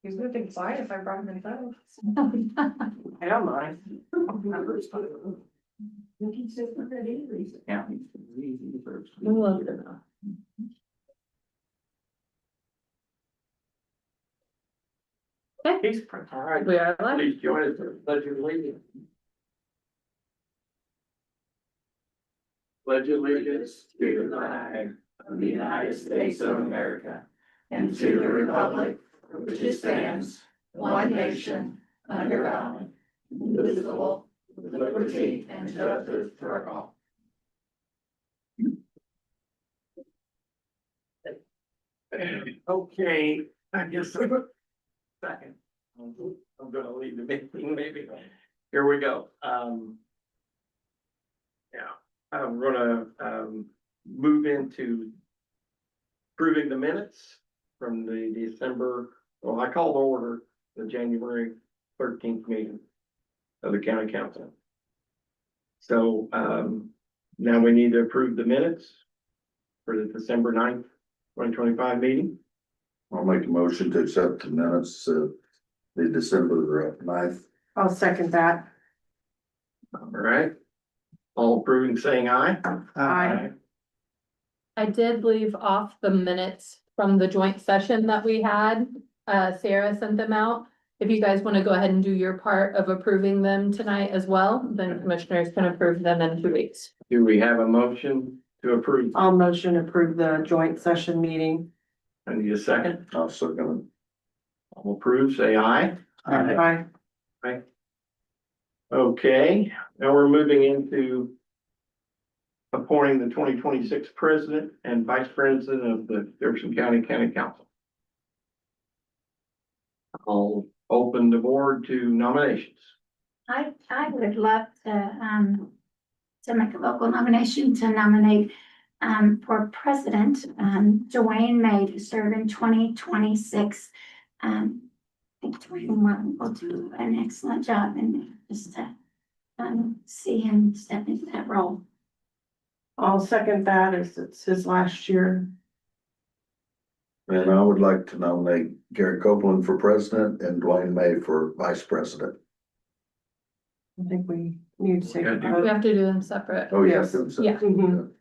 He's gonna think it's fine if I brought him inside. I don't mind. Yeah. We love it. He's All right, We are live. please join us for the pledge of allegiance. Pledge allegiance to the flag of the United States of America and to the republic for which it stands, one nation, under God, indivisible, with liberty and justice for all. Okay, I guess. Second. I'm gonna leave the meeting, maybe. Here we go. Yeah, I'm gonna, move into approving the minutes from the December, well, I called order the January 13th meeting of the county council. So, now we need to approve the minutes for the December 9th, 2025 meeting. I'll make a motion to accept the minutes of the December 9th. I'll second that. All right. All approving, saying aye. Aye. I did leave off the minutes from the joint session that we had. Sarah sent them out. If you guys want to go ahead and do your part of approving them tonight as well, then commissioners can approve them in 2 weeks. Do we have a motion to approve? I'll motion to approve the joint session meeting. I need a second. I'll second All approve, say aye. Aye. Okay, now we're moving into appointing the 2026 president and vice president of the Jefferson County Council. I'll open the board to nominations. I would love to make a local nomination to nominate, for president, Dwayne May to serve in 2026. I think Dwayne will do an excellent job and just to, see him step into that role. I'll second that as it's his last year. it. And I would like to nominate Gary Copeland for president and Dwayne May for vice president. I think we need to take a Okay. We vote. have to do them separate. Oh, Yes. Yeah. Mhm.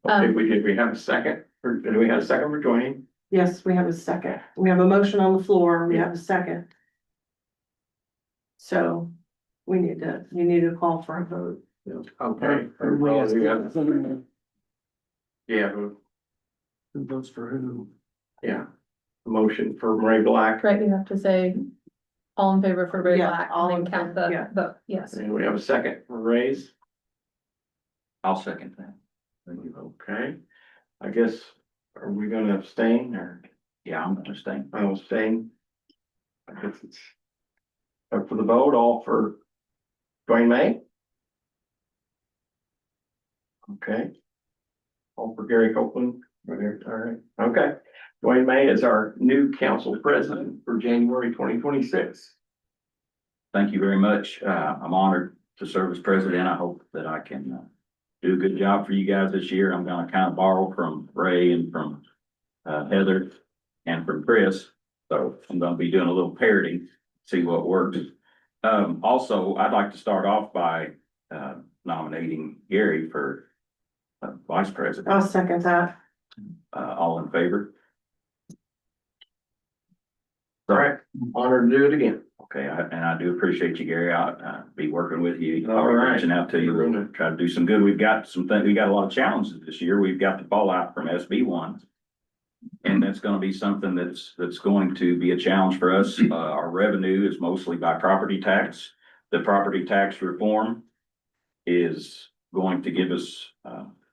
Okay, did we have a second? Or do we have a second for joining? Yes, we have a second. We have a motion on the floor. We have a second. So you need to call for a vote. Okay. Well, you have- Yeah, Who votes for who? yeah. Motion for Ray Black. Right, you have to say all in favor for Ray Yeah, Black all and in then count favor, the yeah. vote, yes. And we have a second for Ray's. I'll second that. Okay, I guess, are we gonna abstain or? Yeah, I'm gonna abstain. I'll abstain. I guess it's up for the vote, all for Dwayne May? Okay. All for Gary Copeland, right here, all right, okay. Dwayne May is our new council president for January 2026. Thank you very much. I'm honored to serve as president. I hope that I can do a good job for you guys this year. I'm gonna kind of borrow from Ray and from Heather and from Chris. So I'm gonna be doing a little parroting, see what works. Also, I'd like to start off by nominating Gary for vice president. I'll second that. All in favor? All right, honored to do it again. Okay, and I do appreciate you, Gary. I'll be working with you. All I'll be right. reaching out to you. We'll try to do some good. We've got some things, we got a lot of challenges this year. We've got the fallout from SB 1. And that's gonna be something that's going to be a challenge for us. Our revenue is mostly by property tax. The property tax reform is going to give us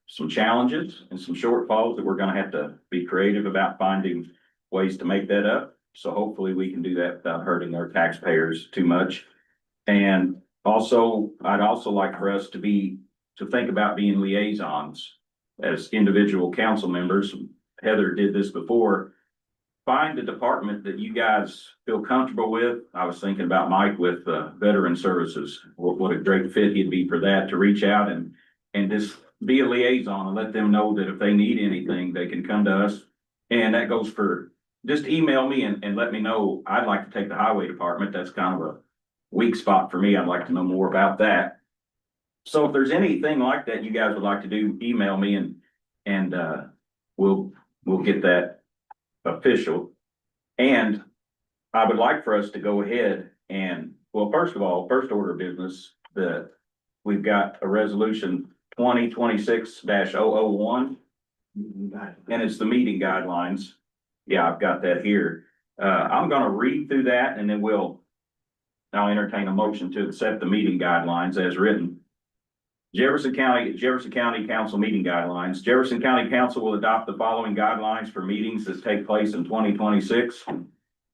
some challenges and some shortfalls that we're gonna have to be creative about finding ways to make that up. So hopefully we can do that without hurting our taxpayers too much. And also, I'd also like for us to think about being liaisons as individual council members. Heather did this before. Find a department that you guys feel comfortable with. I was thinking about Mike with Veteran Services. What a great fit he'd be for that, to reach out and just be a liaison and let them know that if they need anything, they can come to us. And that goes for just email me and let me know. I'd like to take the highway department. That's kind of a weak spot for me. I'd like to know more about that. So if there's anything like that you guys would like to do, email me and we'll get that official. And I would like for us to go ahead and, well, first of all, first order of business, we've got a resolution 2026-001. And it's the meeting guidelines. Yeah, I've got that here. I'm gonna read through that and then I'll entertain a motion to accept the meeting guidelines as written. Jefferson County Council meeting guidelines. Jefferson County Council will adopt the following guidelines for meetings that take place in 2026.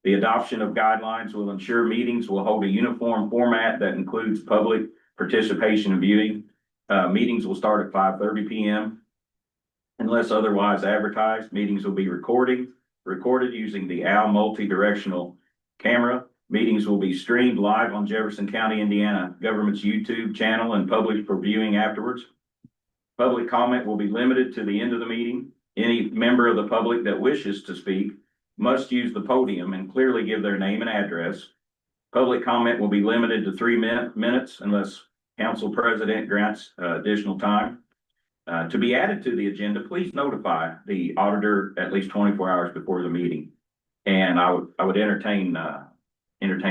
The adoption of guidelines will ensure meetings will hold a uniform format that includes public participation and viewing. Meetings will start at 5:30 p.m. Unless otherwise advertised, meetings will be recorded using the OWL multi-directional camera. Meetings will be streamed live on Jefferson County, Indiana government's YouTube channel and published for viewing afterwards. Public comment will be limited to the end of the meeting. Any member of the public that wishes to speak must use the podium and clearly give their name and address. Public comment will be limited to 3 minutes unless council president grants additional time. To be added to the agenda, please notify the auditor at least 24 hours before the meeting. And I would entertain a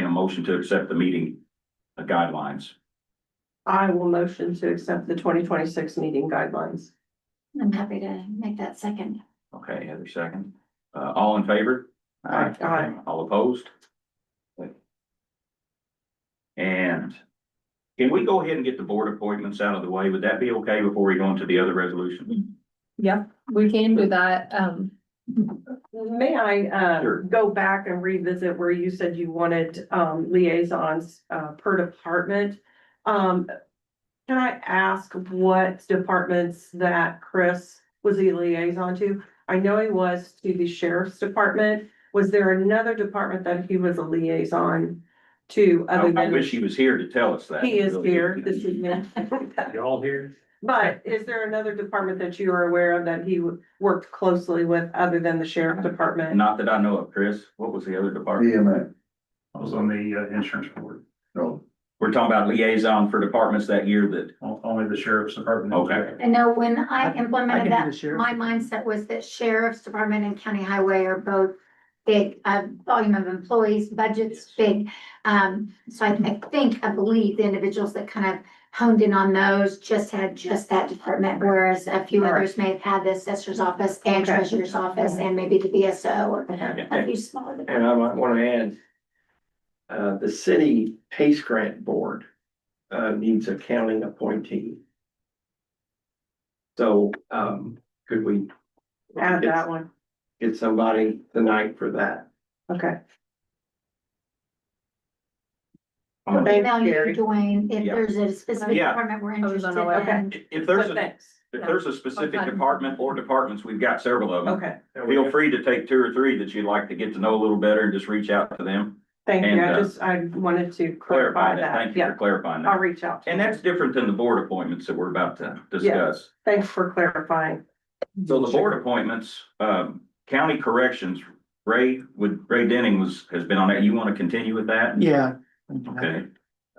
motion to accept the meeting guidelines. I will motion to accept the 2026 meeting guidelines. I'm happy to make that second. Okay, Heather, second. All in favor? Aye. All opposed? And can we go ahead and get the board appointments out of the way? Would that be okay before we go into the other resolution? Yeah, we can do that. May I, Sure. go back and revisit where you said you wanted, liaisons, per department? Can I ask what departments that Chris was the liaison to? I know he was to the sheriff's department. Was there another department that he was a liaison to other I than? wish he was here to tell us that. He is here this evening. Y'all here? But is there another department that you are aware of that he worked closely with other than the sheriff department? Not that I know of, Chris. What was the other department? EMA, I was on the insurance board, no, We're talking about liaison for departments that year that, only the sheriff's department. Okay. I know when I I can implemented do that, the sheriff. my mindset was that sheriff's department and county highway are both big, volume of employees, budgets, big. So I believe the individuals that kind of honed in on those just had just that department, whereas a few All right. others may have had the assessor's office and Okay. treasurer's office and maybe the BSO or Okay. a few smaller. And I might wanna add, the city PACE grant board, needs a county appointee. So, could we Add that one. get somebody tonight for that? Okay. um, Thanks, Email you, Gary. Dwayne, if Yeah. there's a specific Yeah. department we're I was interested unaware. in. if there's But a, thanks. if there's a specific Okay. department or departments, we've got several of them. Okay, Feel free to take 2 or 3 that you'd like to get to know a little better and just reach out to them. thank you. And, I wanted to Clarify clarify that. that. Thank you for Yeah, clarifying I'll that. reach out. to And you. that's different than the board appointments that we're about to discuss. Thanks for clarifying. So the board appointments, county corrections, Ray Denning has been on that. You want to continue with that? Yeah. Okay.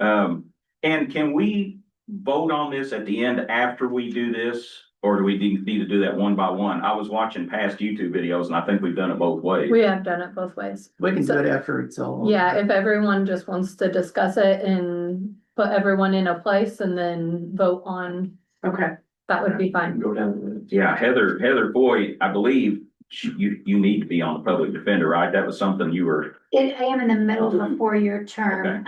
And can we vote on this at the end after we do this? Or do we need to do that one by one? I was watching past YouTube videos and I think we've done it both ways. We have done it both ways. We can do it after it's all. Yeah, if everyone just wants to discuss it and put everyone in a place and then vote on, Okay, that would be fine. Go down to the. Yeah, Heather Boyd, I believe you need to be on the public defender, right? That was something you were, I am in the middle of a 4-year term,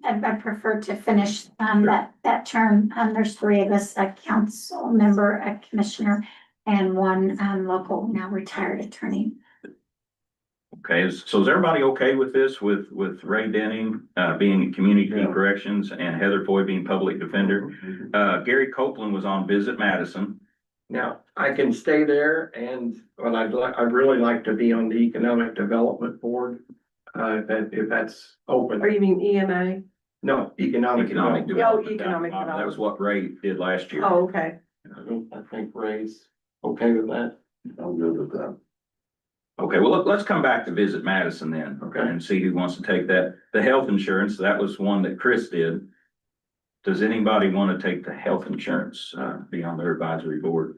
I prefer to finish, that term. There's 3 of us, a council member, a commissioner, and 1, local now retired attorney. okay, so is everybody okay with this, with Ray Denning, being in community Yeah. corrections and Heather Boyd being public defender? Gary Copeland was on Visit Madison. Now, I can stay there but I'd really like to be on the Economic Development Board, if that's or open. you mean EMA? No, Economic Development. Development. Economic That was what Ray did last year. Oh, okay. I think Ray's okay with that. I'm good with that. Okay, well, let's come back to Visit Madison then, okay, and see who wants to take that. The health insurance, that was one that Chris did. Does anybody want to take the health insurance, be on their advisory board?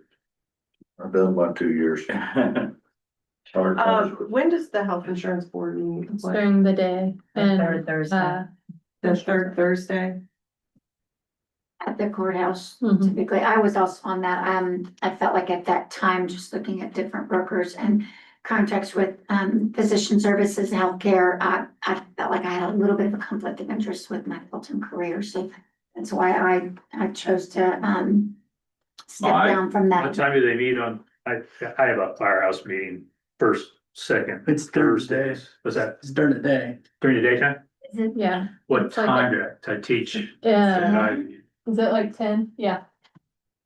I've done my 2 years. When does the health insurance board meet? It's during the day and, The third Thursday? At the courthouse, Mhm. typically, I was also on that, I felt like at that time, just looking at different brokers and contracts with, physician services, healthcare, I felt like I had a little bit of a conflict of interest with my full-time career, so that's why I chose to, step Well, down from What that. time do they meet on, I have a firehouse meeting second. It's Thursday. Thursdays. Was that It's during the day. during the daytime? Is it- yeah. What It's like time to teach? Is it like 10? Yeah,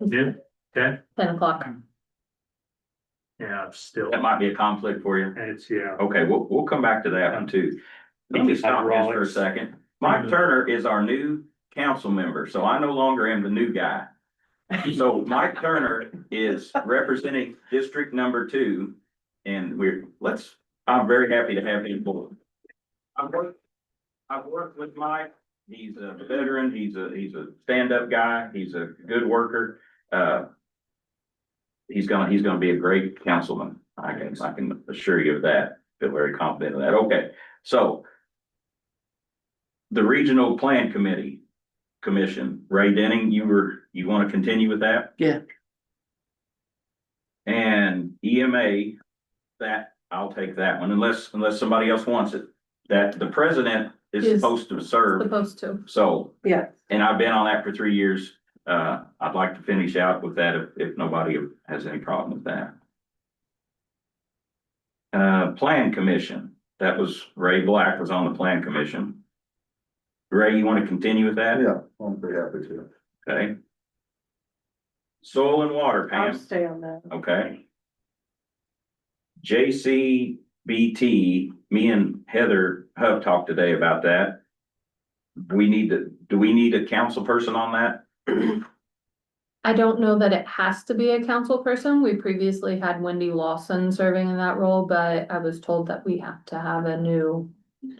Noon, 10? 10 o'clock. Yeah, still, That might be a conflict for you. it's, yeah. Okay, we'll come back to that one too. Let me stop this for a second. Mike Turner is our new council member, so I no longer am the new guy. So Mike Turner is representing District Number 2, and I'm very happy to have him aboard. I've worked with Mike. He's a veteran. He's a stand-up guy. He's a good worker. He's gonna be a great councilman. I can assure you of that. Feel very confident of that. Okay, so the Regional Plan Commission, Ray Denning, you want to continue with that? Yeah. And EMA, that, I'll take that one, unless somebody else wants it. That the president is Is supposed to serve, Supposed to. so, Yeah. and I've been on that for 3 years. I'd like to finish out with that if nobody has any problem with that. Plan Commission, that was Ray Black was on the Plan Commission. Ray, you want to continue with that? Yeah, I'm pretty happy to. Okay. Soil and Water, I'll Pam, stay on that. okay. JCBT, me and Heather Huff talked today about that. Do we need a council person on that? I don't know that it has to be a council person. We previously had Wendy Lawson serving in that role, but I was told that we have to have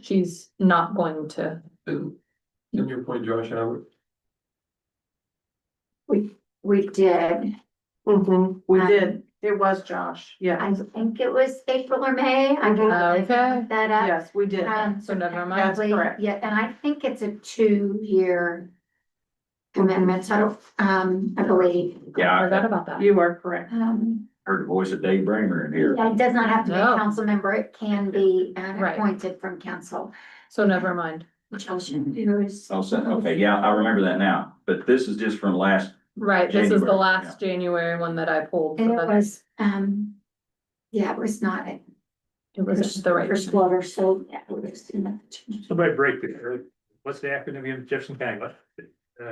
she's not going to. In your point, Josh, We did, We did. It was Josh. Yeah. I think it was April or May, I can Okay. look that up. Yes, we did. So never mind. That's correct. Yeah, and I think it's a 2-year commitment, so I believe. Yeah, I Forgot about that. You are correct. heard the voice of Dave Bramer in here. Yeah, it does not have to be a No. council member, it can be Right. appointed from council. So never mind. Which I'll show you is. Oh, so, okay, yeah, I remember that now, but this is just from last, Right, this is the January, last January one that I pulled. And so it that- was, yeah, it was not a It was the right. first quarter, so yeah, it was in the change. Somebody break it. What's the acronym in Jefferson County? What?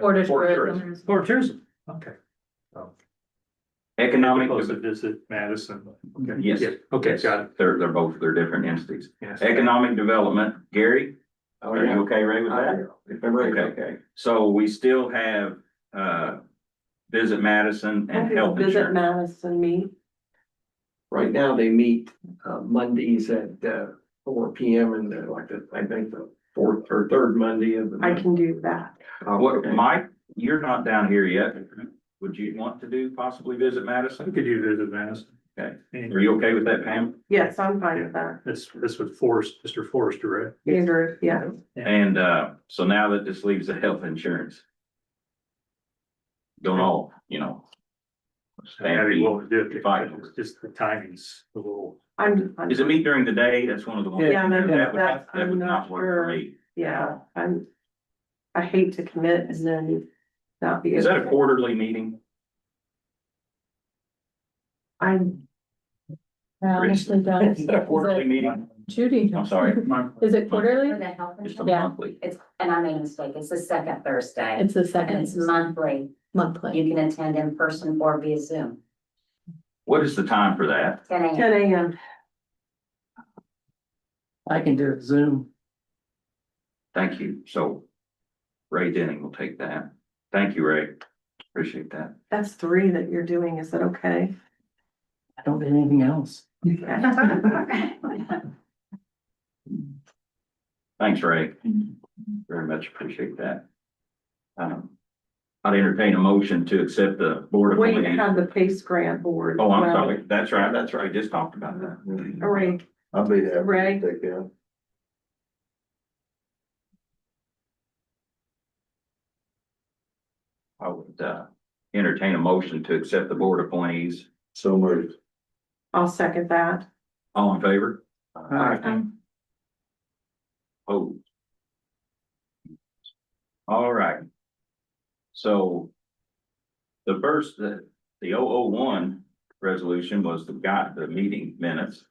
Order Port tourism. Port tourism, okay. Oh. economic, Supposed to visit Madison. Okay. Yes. Yeah, okay, got it. they're different entities. Yes. Economic development, Gary, are you okay, Ray, with that? Okay, so we still have, Visit Madison and health Visit insurance. Madison meet. right now they meet, Mondays at, 4 PM and they're I think the fourth or third Monday of the I month. can do that. What, Mike, you're not down here yet. Would you want to do possibly Visit Madison? We could do Visit Madison. Okay. And Are you okay with that, Pam? Yes, I'm fine with that. This with Mr. Forrester, right? Andrew, yeah. And, so now that this leaves the health insurance. Don't all, How do you want to do it? Fine. It's just the timing's a little. I'm. Is it meet during the day? That's one of the ones. Yeah, that would- that's- that would I'm not not work sure. for me. Yeah, I hate to commit and then not be. Is that a able to- quarterly meeting? I'm, I honestly don't. Is that a quarterly meeting? Judy. I'm sorry. Is it quarterly? For the health Just a insurance, Yeah. monthly. it's, and I made a mistake, it's the second Thursday. It's the And second it's monthly, monthly. you can attend in person or via Zoom, What is the time for that? 10 a.m. 10 a.m. I can do it Zoom. Thank you. So Ray Denning will take that. Thank you, Ray. Appreciate that. That's 3 that you're doing. Is that okay? I don't do anything else. Thanks, Ray. Very much appreciate that. I'd entertain a motion to accept the board of. We Appointees. have the PACE grant board. Oh, I'm Well, sorry. That's right. Just talked about that. All right, I'll be happy Ray? to take that. I would, entertain a motion to accept the board appointees. So moved. I'll second that. All in favor? Aye. Oh. All right. So. The first, the 001 resolution was the meeting minutes.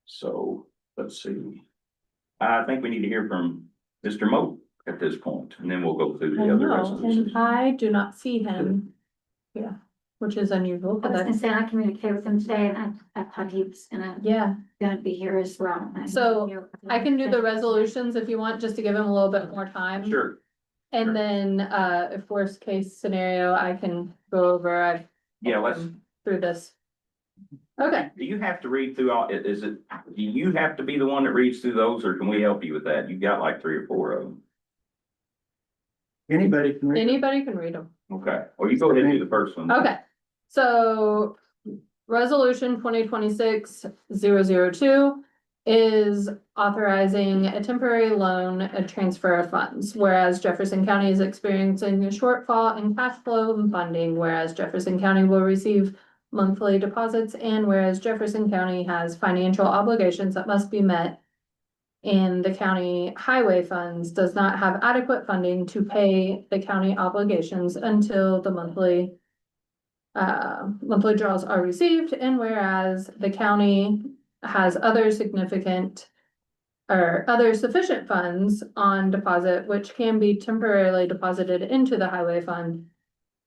So, let's see. I think we need to hear from Mr. Moat at this point, and then we'll go through I the other know, resolutions. and I do not see him. Yeah, which is unusual, I but was gonna that's, say, I communicated with him today and I thought he was yeah. gonna be here as well. So, I can do the resolutions if you want, just to give him a little bit more time. Sure, And then, if worst case scenario, I can go over, I've yeah, let's, through this. Okay, do you have to read through all, do you have to be the one that reads through those, or can we help you with that? You've got like 3 or 4 of them. Anybody can read. anybody can read them. Okay, well, you go ahead and do the first one. Okay, so resolution 2026-002 is authorizing a temporary loan, a transfer of funds. Whereas Jefferson County is experiencing a shortfall in cash flow and funding, whereas Jefferson County will receive monthly deposits, and whereas Jefferson County has financial obligations that must be met, and the county highway funds does not have adequate funding to pay the county obligations until the monthly draws are received, and whereas the county has other significant or other sufficient funds on deposit, which can be temporarily deposited into the highway fund,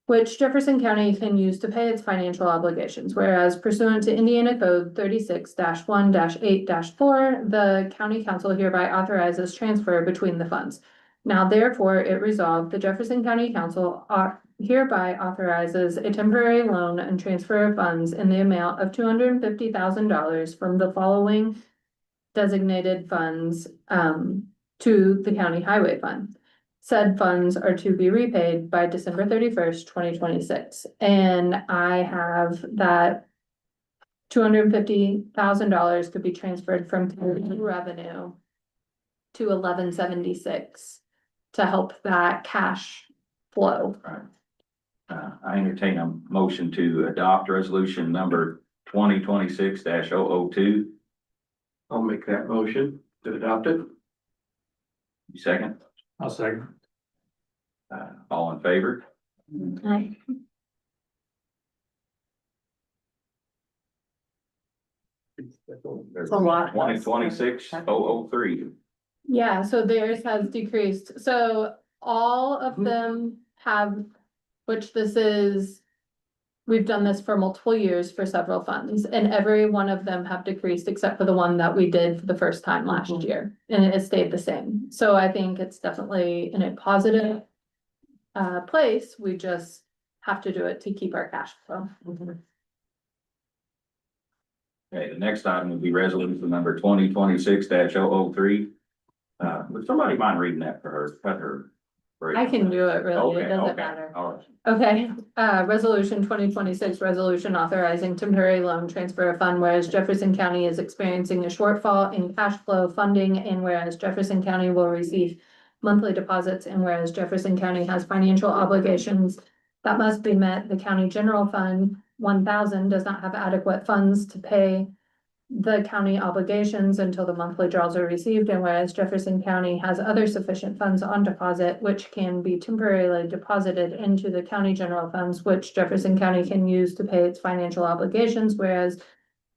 which Jefferson County can use to pay its financial obligations, whereas pursuant to Indiana Code 36-1-8-4, the county council hereby authorizes transfer between the funds. Now therefore, it resolved, the Jefferson County Council hereby authorizes a temporary loan and transfer of funds in the amount of $250,000 from the following designated funds to the county highway fund. Said funds are to be repaid by December 31st, 2026. And I have that $250,000 could be transferred from revenue to 1176 to help that cash flow. Right. I entertain a motion to adopt resolution number 2026-002. I'll make that motion to adopt it. You second? I'll second. All in favor? Aye. It's a lot. 2026-003. Yeah, so theirs has decreased. So all of them have, which this is, we've done this for multiple years for several funds, and every one of them have decreased except for the one that we did for the first time last year, and it has stayed the same. So I think it's definitely in a positive place. We just have to do it to keep our cash flow. Okay, the next item will be resolution number 2026-003. Would somebody mind reading that for her? Cut her. I can do it really, it Okay, doesn't okay, matter. all right. Okay, resolution 2026, resolution authorizing temporary loan transfer of fund, whereas Jefferson County is experiencing a shortfall in cash flow funding, and whereas Jefferson County will receive monthly deposits, and whereas Jefferson County has financial obligations that must be met, the county general fund 1000 does not have adequate funds to pay the county obligations until the monthly draws are received, and whereas Jefferson County has other sufficient funds on deposit, which can be temporarily deposited into the county general funds, which Jefferson County can use to pay its financial obligations, whereas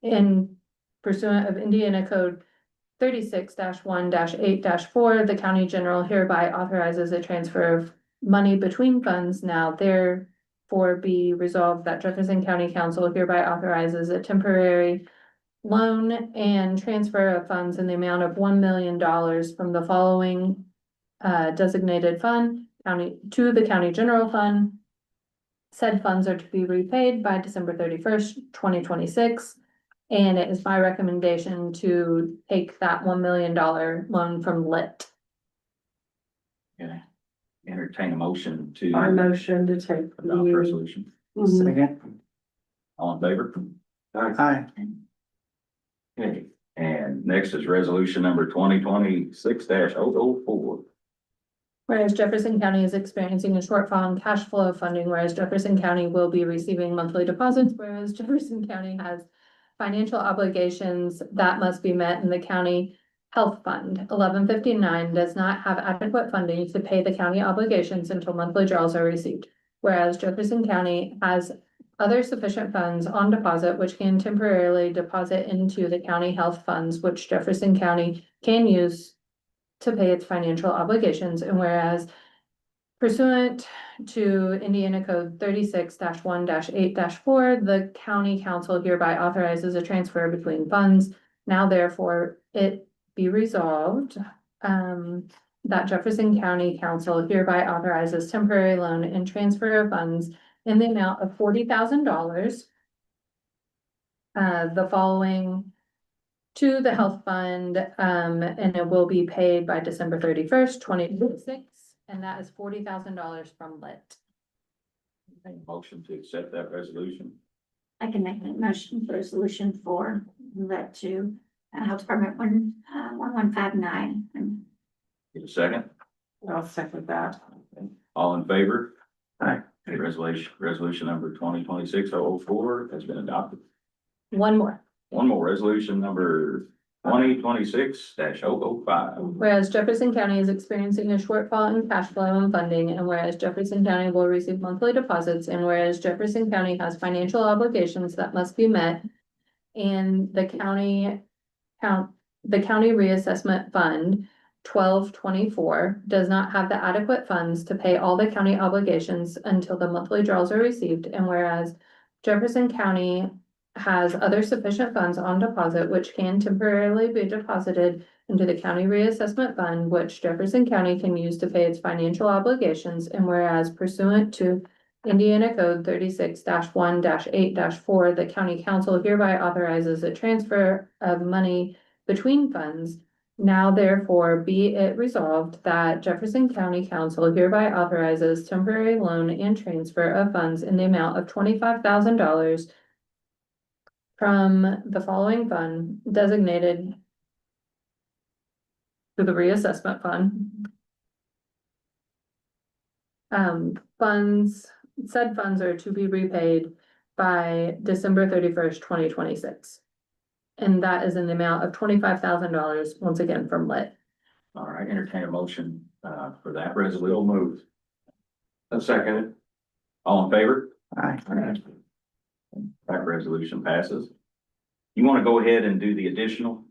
in pursuant of Indiana Code 36-1-8-4, the county general hereby authorizes a transfer of money between funds. Now therefore be resolved that Jefferson County Council hereby authorizes a temporary loan and transfer of funds in the amount of $1 million from the following designated fund to the county general fund. Said funds are to be repaid by December 31st, 2026. And it is my recommendation to take that $1 million loan from Lit. Okay. Entertain a motion to I motion to take adopt the, resolution. Mhm. Second. All in favor? Aye. Okay, and next is resolution number 2026-004. Whereas Jefferson County is experiencing a shortfall in cash flow funding, whereas Jefferson County will be receiving monthly deposits, whereas Jefferson County has financial obligations that must be met in the county health fund. 1159 does not have adequate funding to pay the county obligations until monthly draws are received. Whereas Jefferson County has other sufficient funds on deposit which can temporarily deposit into the county health funds, which Jefferson County can use to pay its financial obligations, and whereas pursuant to Indiana Code 36-1-8-4, the county council hereby authorizes a transfer between funds. Now therefore, it be resolved that Jefferson County Council hereby authorizes temporary loan and transfer of funds in the amount of $40,000. The following to the health fund, and it will be paid by December 31st, 2026, and that is $40,000 from Lit. Entertain a motion to accept that resolution. I can make that motion for resolution 4, that to Health Department 1159. Get a second? I'll second that. All in favor? Aye. Resolution number 2026-004 has been adopted. One more. One more, resolution number 2026-005. Whereas Jefferson County is experiencing a shortfall in cash flow and funding, and whereas Jefferson County will receive monthly deposits, and whereas Jefferson County has financial obligations that must be met, and the county reassessment fund 1224 does not have the adequate funds to pay all the county obligations until the monthly draws are received, and whereas Jefferson County has other sufficient funds on deposit which can temporarily be deposited into the county reassessment fund, which Jefferson County can use to pay its financial obligations, and whereas pursuant to Indiana Code 36-1-8-4, the county council hereby authorizes a transfer of money between funds. Now therefore be it resolved that Jefferson County Council hereby authorizes temporary loan and transfer of funds in the amount of $25,000 from the following fund designated to the reassessment fund. Said funds are to be repaid by December 31st, 2026. And that is in the amount of $25,000, once again from Lit. All right, entertain a motion for that resolution. Still moved. A second. All in favor? Aye. That resolution passes. You want to go ahead and do the additional?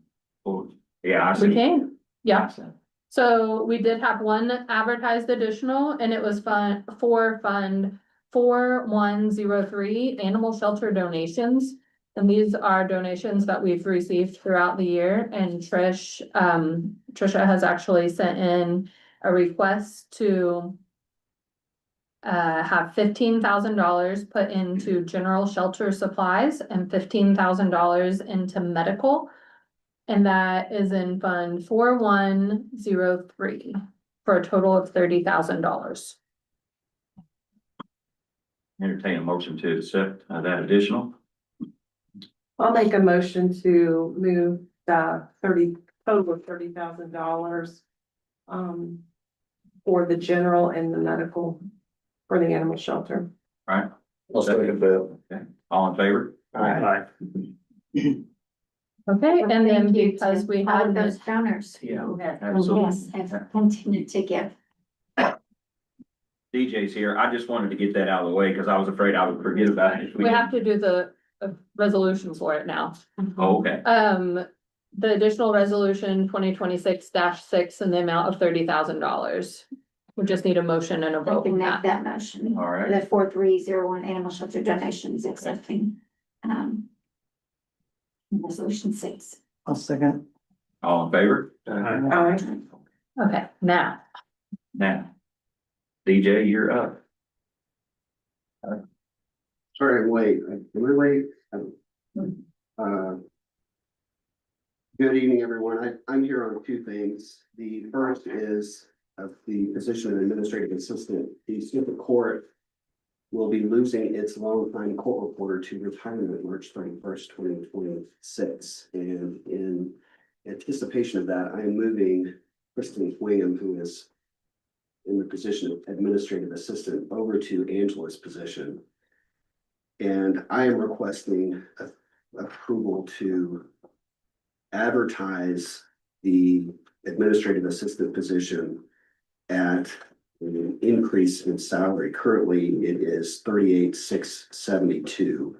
Or, yeah, I see. We can, yeah. I see. So we did have one advertised additional, and it was Fund 4103, animal shelter donations. And these are donations that we've received throughout the year, and Trisha has actually sent in a request to have $15,000 put into general shelter supplies and $15,000 into medical. And that is in Fund 4103 for a total of $30,000. Entertain a motion to accept that additional. I'll make a motion to move the total of $30,000 for the general and the medical for the animal shelter. All right, I'll second that. okay, all in favor? Aye. Okay, and then Thank you because to we all of had those donors. Yeah, who absolutely. Yes, have continued to give. DJ's here. I just wanted to get that out of the way because I was afraid I would forget about it. if we have to do the resolution for it now. Oh, okay, The additional resolution 2026-6 in the amount of $30,000. We just need a motion and a I vote can on make that. that motion. all right. The 4301 animal shelter donations accepting, resolution 6. I'll second. All in favor? Aye. Okay, now, Now, DJ, you're up. Sorry, wait, really, Good evening, everyone. I'm here on two things. The first is of the position of administrative assistant. The circuit court will be losing its longtime court reporter to retirement March 31st, 2026. And in anticipation of that, I am moving Kristen Wingham, who is in the position of administrative assistant, over to Angela's position. And I am requesting approval to advertise the administrative assistant position at an increase in salary. Currently, it is 38,672.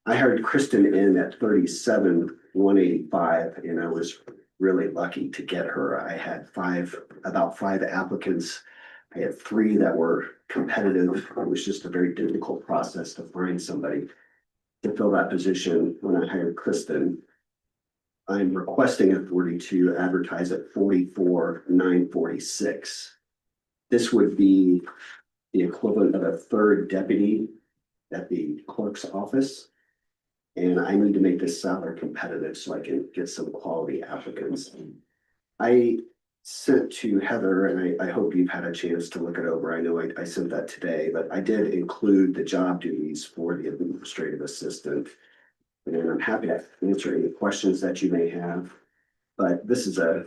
I hired Kristen in at 37,185, and I was really lucky to get her. I had about five applicants. I had three that were competitive. It was just a very difficult process to find somebody to fill that position when I hired Kristen. I'm requesting authority to advertise at 44,946. This would be the equivalent of a third deputy at the clerk's office. And I need to make this salary competitive so I can get some quality applicants. I sent to Heather, and I hope you've had a chance to look it over. I know I sent that today, but I did include the job duties for the administrative assistant. And I'm happy to answer any questions that you may have. But this is a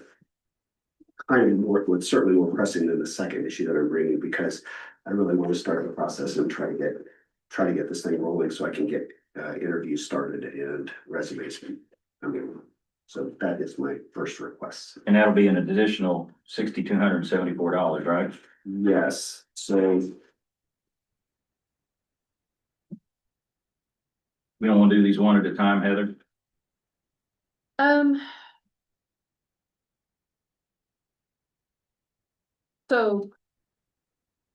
kind of more, what's certainly more pressing than the second issue that I'm bringing, because I really want to start the process and try to get this thing rolling so I can get interviews started and resumes. So that is my first request. And that'll be an additional $6,274, right? Yes, so We don't want to do these one at a time, Heather. So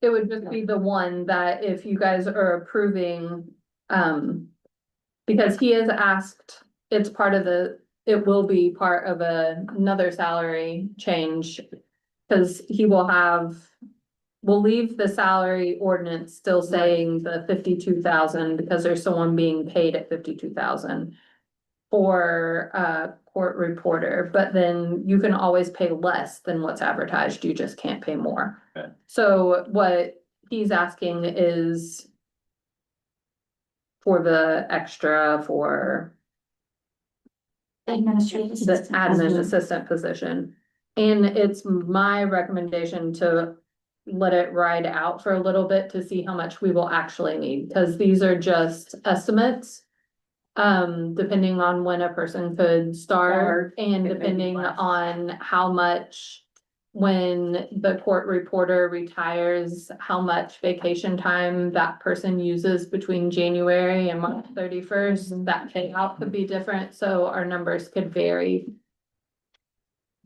it would just be the one that if you guys are approving, because he has asked, it will be part of another salary change. Cause we'll leave the salary ordinance still saying the 52,000 because there's someone being paid at 52,000 for court reporter, but then you can always pay less than what's advertised. You just can't pay more. Okay. So what he's asking is for the extra for Administrative the assistant. admin assistant position. And it's my recommendation to let it ride out for a little bit to see how much we will actually need, because these are just estimates. Depending on when a person could start and and maybe depending less. on how much. When the court reporter retires, how much vacation time that person uses between January and March 31st, that payout could be different, so our numbers could vary.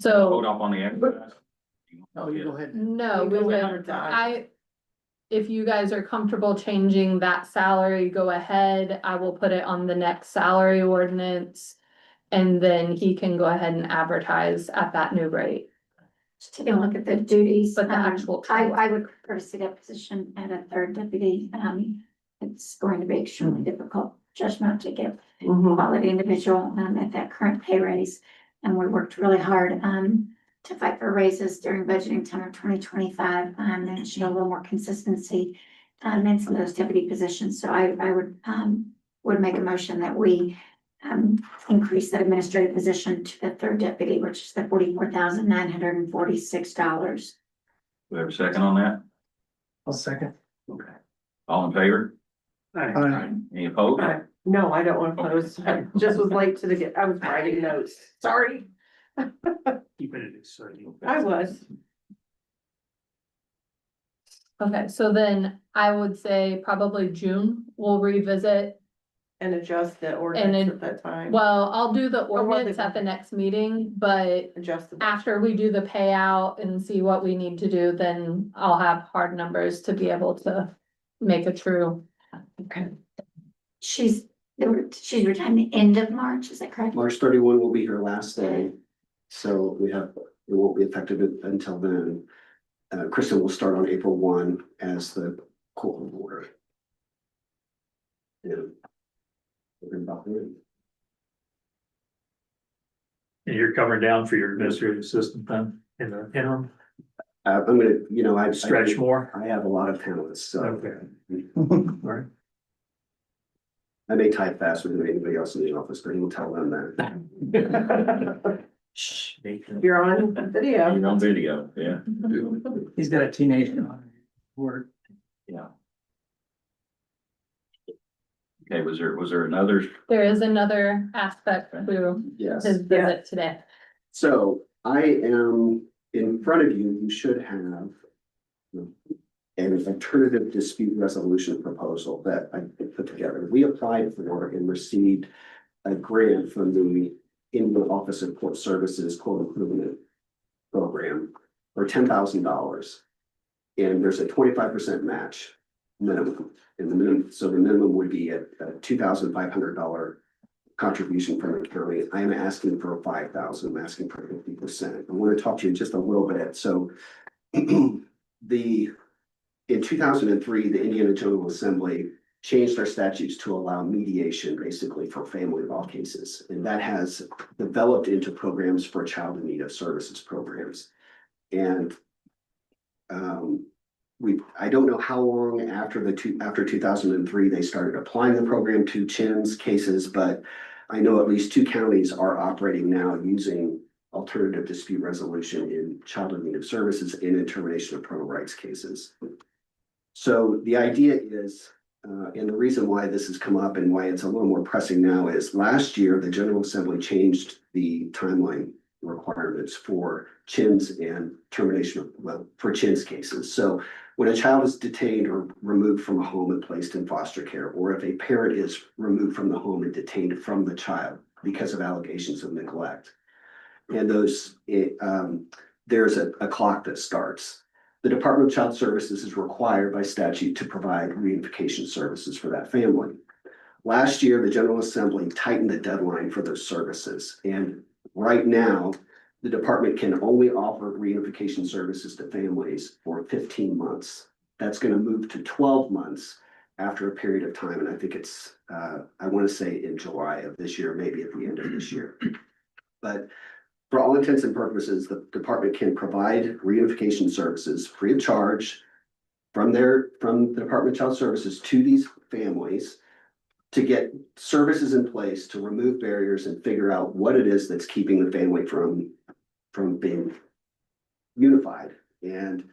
Hold So, off on the advertising. Oh, you go ahead. no, We we will would, advertise. if you guys are comfortable changing that salary, go ahead, I will put it on the next salary ordinance. And then he can go ahead and advertise at that new rate. Just taking a look at the duties. But the actual I would prefer to see that position at a third deputy. It's going to be extremely difficult judgment to get a quality individual, at that current pay raise. And we worked really hard, to fight for raises during budgeting time of 2025, and show a little more consistency, in some of those deputy positions. So I would make a motion that we increase that administrative position to the third deputy, which is the $44,946. We have a second on that? I'll second. Okay. All in favor? Aye. Any opposed? No, I don't want to close. I just was late I was writing notes. Sorry. Keeping it exciting. I was. Okay, so then I would say probably June, we'll revisit. And adjust the ordinance at that time. Well, I'll do the Or what ordinance they- at the next meeting, but Adjust the. after we do the payout and see what we need to do, then I'll have hard numbers to be able to make a true. Okay. She's retiring the end of March, is that correct? March 31 will be her last day. So it won't be effective until then. Kristen will start on April 1 as the court reporter. Yeah. We're about there. And you're covering down for your administrative assistant then in the interim, I'm gonna, you know, I stretch more? I have a lot of talents, so Okay. All right. I may type faster than anybody else in the office, but he'll tell them that. Shh. You're on video. You're on video, yeah, He's got a teenager on work. yeah. Okay, was there another? There is another aspect to Yes. his visit today. So I am, in front of you, you should have an alternative dispute resolution proposal that I put together. We applied for and received a grant from the Indiana Office of Court Services Court Improvement Program for $10,000. And there's a 25% match minimum. And the minimum, so the minimum would be a $2,500 contribution from the county. I am asking for 5,000, I'm asking for 50%. I want to talk to you just a little bit. So in 2003, the Indiana General Assembly changed their statutes to allow mediation basically for family law cases. And that has developed into programs for child in need of services programs. And I don't know how long after after 2003, they started applying the program to CHIN's cases, but I know at least 2 counties are operating now using alternative dispute resolution in child in need of services and in termination of parental rights cases. So the idea is, and the reason why this has come up and why it's a little more pressing now is last year, the General Assembly changed the timeline requirements for CHIN's and termination of, for CHIN's cases. So when a child is detained or removed from a home and placed in foster care, or if a parent is removed from the home and detained from the child because of allegations of neglect, and there's a clock that starts. The Department of Child Services is required by statute to provide reunification services for that family. Last year, the General Assembly tightened the deadline for those services. And right now, the department can only offer reunification services to families for 15 months. That's going to move to 12 months after a period of time. And I think it's, I want to say in July of this year, maybe at the end of this year. But for all intents and purposes, the department can provide reunification services free of charge from the Department of Child Services to these families to get services in place to remove barriers and figure out what it is that's keeping the family from being unified. And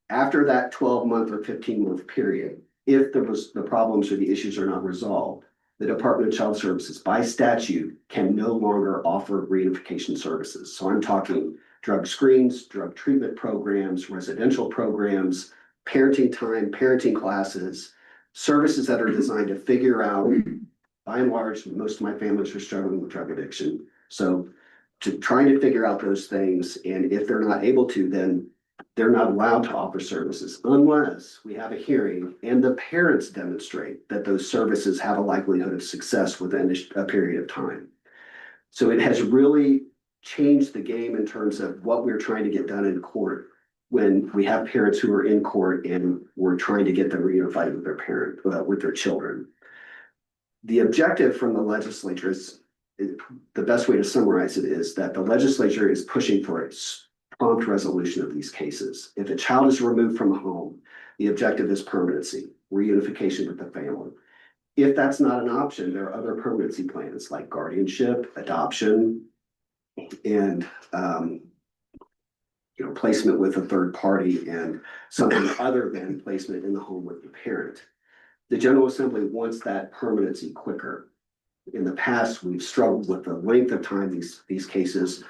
after that 12-month or 15-month period, if the problems or the issues are not resolved, the Department of Child Services by statute can no longer offer reunification services. So I'm talking drug screens, drug treatment programs, residential programs, parenting time, parenting classes, services that are designed to figure out, by and large, most of my families are struggling with drug addiction. So trying to figure out those things, and if they're not able to, then they're not allowed to offer services unless we have a hearing and the parents demonstrate that those services have a likelihood of success within a period of time. So it has really changed the game in terms of what we're trying to get done in court when we have parents who are in court and we're trying to get them reunified with with their children. The objective from the legislature is, the best way to summarize it is that the legislature is pushing for a prompt resolution of these cases. If a child is removed from a home, the objective is permanency, reunification with the family. If that's not an option, there are other permanency plans like guardianship, adoption, and placement with a third party and something other than placement in the home with the parent. The General Assembly wants that permanency quicker. In the past, we've struggled with the length of time these cases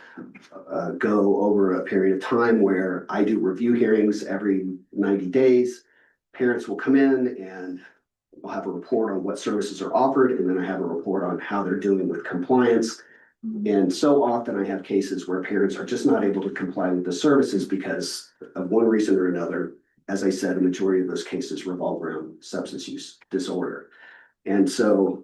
go over a period of time where I do review hearings every 90 days. Parents will come in and we'll have a report on what services are offered, and then I have a report on how they're doing with compliance. And so often I have cases where parents are just not able to comply with the services because of one reason or another. As I said, a majority of those cases revolve around substance use disorder. And so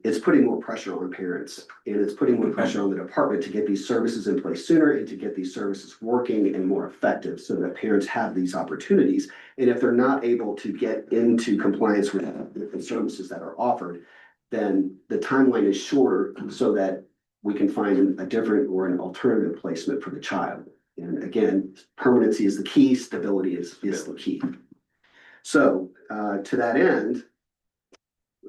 it's putting more pressure on parents, and it's putting more pressure on the department to get these services in place sooner and to get these services working and more effective so that parents have these opportunities. And if they're not able to get into compliance with the services that are offered, then the timeline is shorter so that we can find a different or an alternative placement for the child. And again, permanency is the key, stability is the key. So, to that end,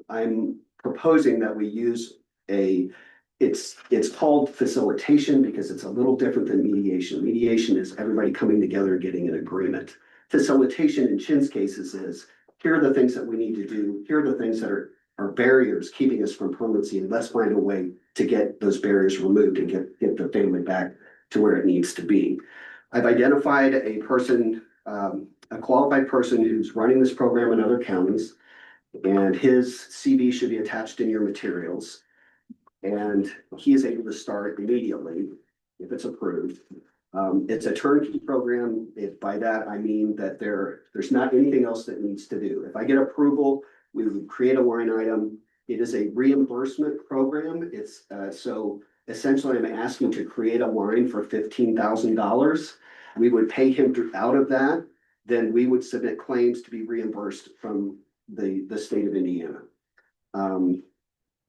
I'm proposing that we use it's called facilitation because it's a little different than mediation. Mediation is everybody coming together and getting an agreement. Facilitation in Chin's cases is, here are the things that we need to do. Here are the things that are barriers keeping us from permanency, and let's find a way to get those barriers removed and get the family back to where it needs to be. I've identified a person, a qualified person who's running this program in other counties, and his CV should be attached in your materials. And he is able to start immediately if it's approved. It's a turnkey program. By that, I mean that there's not anything else that needs to do. If I get approval, we would create a line item. It is a reimbursement program. It's so essentially I'm asking to create a line for $15,000. We would pay him out of that. Then we would submit claims to be reimbursed from the state of Indiana.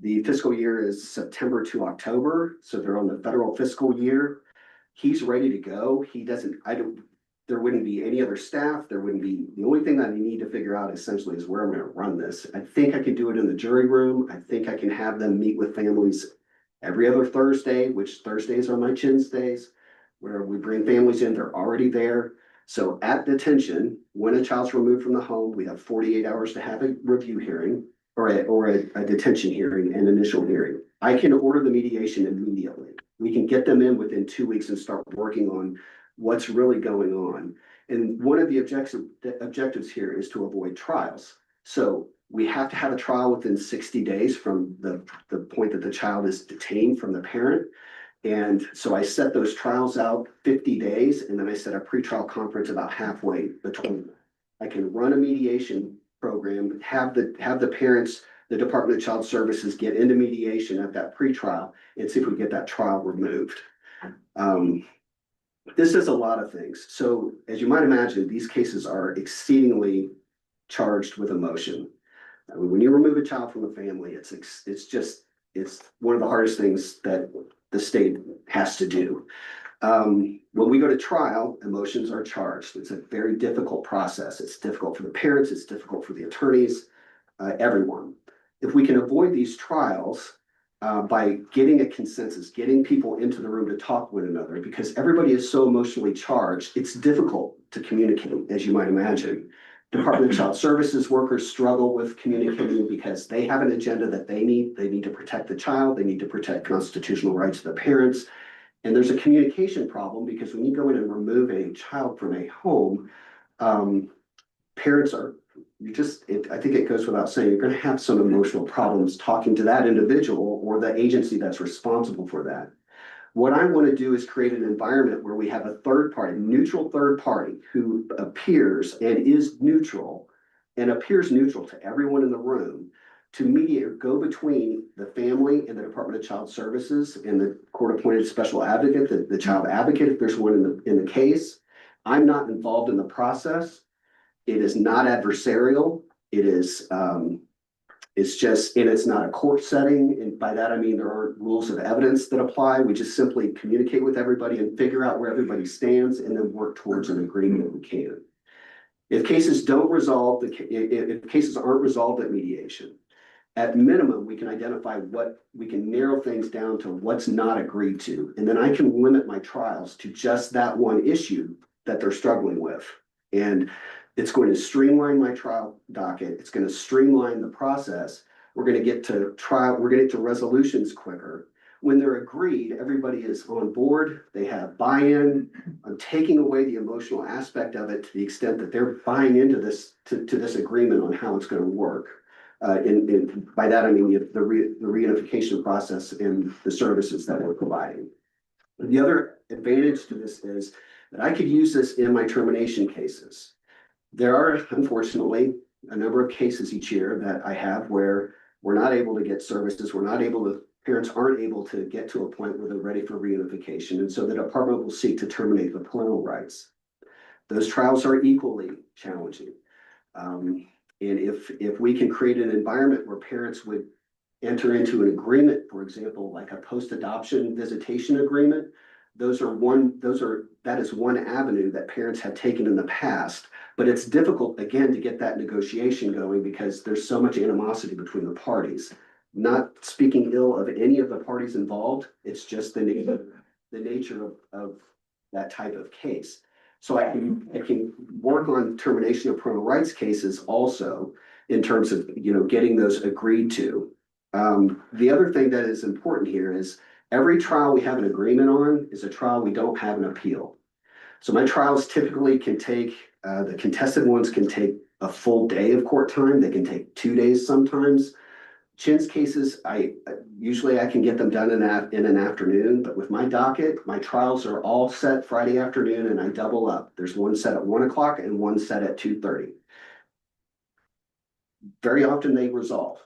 The fiscal year is September to October, so they're on the federal fiscal year. He's ready to go. There wouldn't be any other staff. There wouldn't be, the only thing that I need to figure out essentially is where I'm gonna run this. I think I can do it in the jury room. I think I can have them meet with families every other Thursday, which Thursdays are my Chin's days, where we bring families in, they're already there. So at detention, when a child's removed from the home, we have 48 hours to have a review hearing or a detention hearing and initial hearing. I can order the mediation immediately. We can get them in within 2 weeks and start working on what's really going on. And one of the objectives here is to avoid trials. So we have to have a trial within 60 days from the point that the child is detained from the parent. And so I set those trials out 50 days, and then I set a pretrial conference about halfway between. I can run a mediation program, have the parents, the Department of Child Services get into mediation at that pretrial and see if we get that trial removed. This is a lot of things. So as you might imagine, these cases are exceedingly charged with emotion. I mean, when you remove a child from a family, it's one of the hardest things that the state has to do. When we go to trial, emotions are charged. It's a very difficult process. It's difficult for the parents, it's difficult for the attorneys, everyone. If we can avoid these trials by getting a consensus, getting people into the room to talk with one another, because everybody is so emotionally charged, it's difficult to communicate, as you might imagine. Department of Child Services workers struggle with communicating because they have an agenda that they need. They need to protect the child. They need to protect constitutional rights of the parents. And there's a communication problem because when you go in and remove a child from a home, parents are, I think it goes without saying, you're going to have some emotional problems talking to that individual or the agency that's responsible for that. What I want to do is create an environment where we have a third party, neutral third party who appears and is neutral and appears neutral to everyone in the room to mediate or go between the family and the Department of Child Services and the court-appointed special advocate, the child advocate, if there's one in the case. I'm not involved in the process. It is not adversarial. It is, it's not a court setting. And by that, I mean, there aren't rules of evidence that apply. We just simply communicate with everybody and figure out where everybody stands and then work towards an agreement if we can. If cases don't resolve, if cases aren't resolved at mediation, at minimum, we can identify we can narrow things down to what's not agreed to. And then I can limit my trials to just that one issue that they're struggling with. And it's going to streamline my trial docket. It's going to streamline the process. We're going to get to trial. We're going to get to resolutions quicker. When they're agreed, everybody is on board. They have buy-in. I'm taking away the emotional aspect of it to the extent that they're buying into this, to this agreement on how it's going to work. By that, I mean the reunification process and the services that we're providing. The other advantage to this is that I could use this in my termination cases. There are, unfortunately, a number of cases each year that I have where we're not able to get services. Parents aren't able to get to a point where they're ready for reunification. And so the department will seek to terminate the parental rights. Those trials are equally challenging. And if we can create an environment where parents would enter into an agreement, for example, like a post-adoption visitation agreement. That is one avenue that parents have taken in the past, but it's difficult, again, to get that negotiation going because there's so much animosity between the parties. Not speaking ill of any of the parties involved, it's just the nature of that type of case. So I can work on termination of parental rights cases also in terms of, getting those agreed to. The other thing that is important here is every trial we have an agreement on is a trial we don't have an appeal. So my trials typically can take, the contested ones can take a full day of court time. They can take 2 days sometimes. Chin's cases, usually I can get them done in an afternoon, but with my docket, my trials are all set Friday afternoon and I double up. There's one set at 1 o'clock and one set at 2:30. Very often they resolve,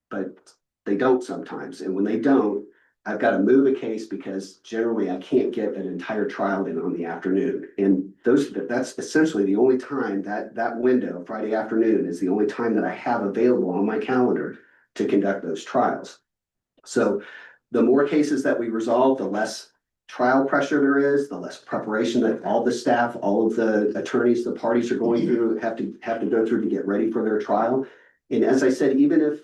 but they don't sometimes. And when they don't, I've got to move a case because generally I can't get an entire trial in on the afternoon. And that's essentially the only time that window, Friday afternoon, is the only time that I have available on my calendar to conduct those trials. So the more cases that we resolve, the less trial pressure there is, the less preparation that all the staff, all of the attorneys, the parties are going through, have to go through to get ready for their trial. And as I said, even if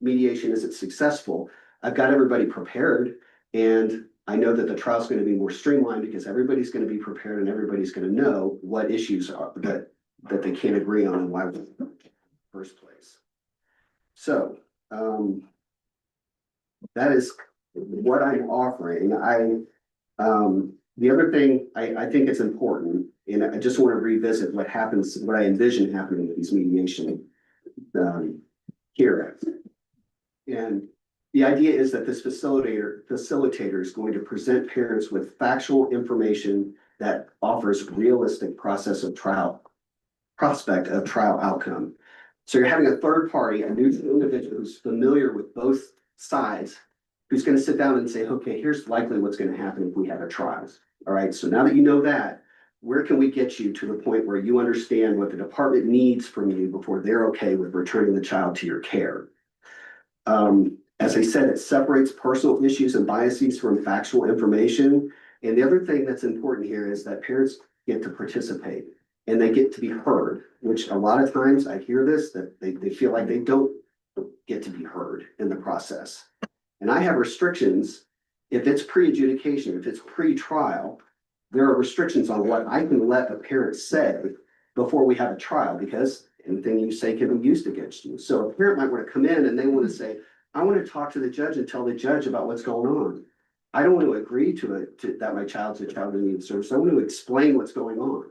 mediation isn't successful, I've got everybody prepared, and I know that the trial is going to be more streamlined because everybody's going to be prepared and everybody's going to know what issues are that they can't agree on and why in the first place. So that is what I'm offering. The other thing I think it's important, and I just want to revisit what I envision happening with these mediation hearings. And the idea is that this facilitator is going to present parents with factual information that offers realistic prospect of trial outcome. So you're having a third party, a neutral individual who's familiar with both sides, who's going to sit down and say, okay, here's likely what's going to happen if we have a trial. All right, so now that you know that, where can we get you to the point where you understand what the department needs from you before they're okay with returning the child to your care? As I said, it separates personal issues and biases from factual information. And the other thing that's important here is that parents get to participate and they get to be heard, which a lot of times I hear this, that they feel like they don't get to be heard in the process. And I have restrictions. If it's pre-adjudication, if it's pre-trial, there are restrictions on what I can let a parent say before we have a trial, because anything you say can be used against you. So a parent might want to come in and they want to say, I want to talk to the judge and tell the judge about what's going on. I don't want to agree to that my child's a child in need of service. I want to explain what's going on.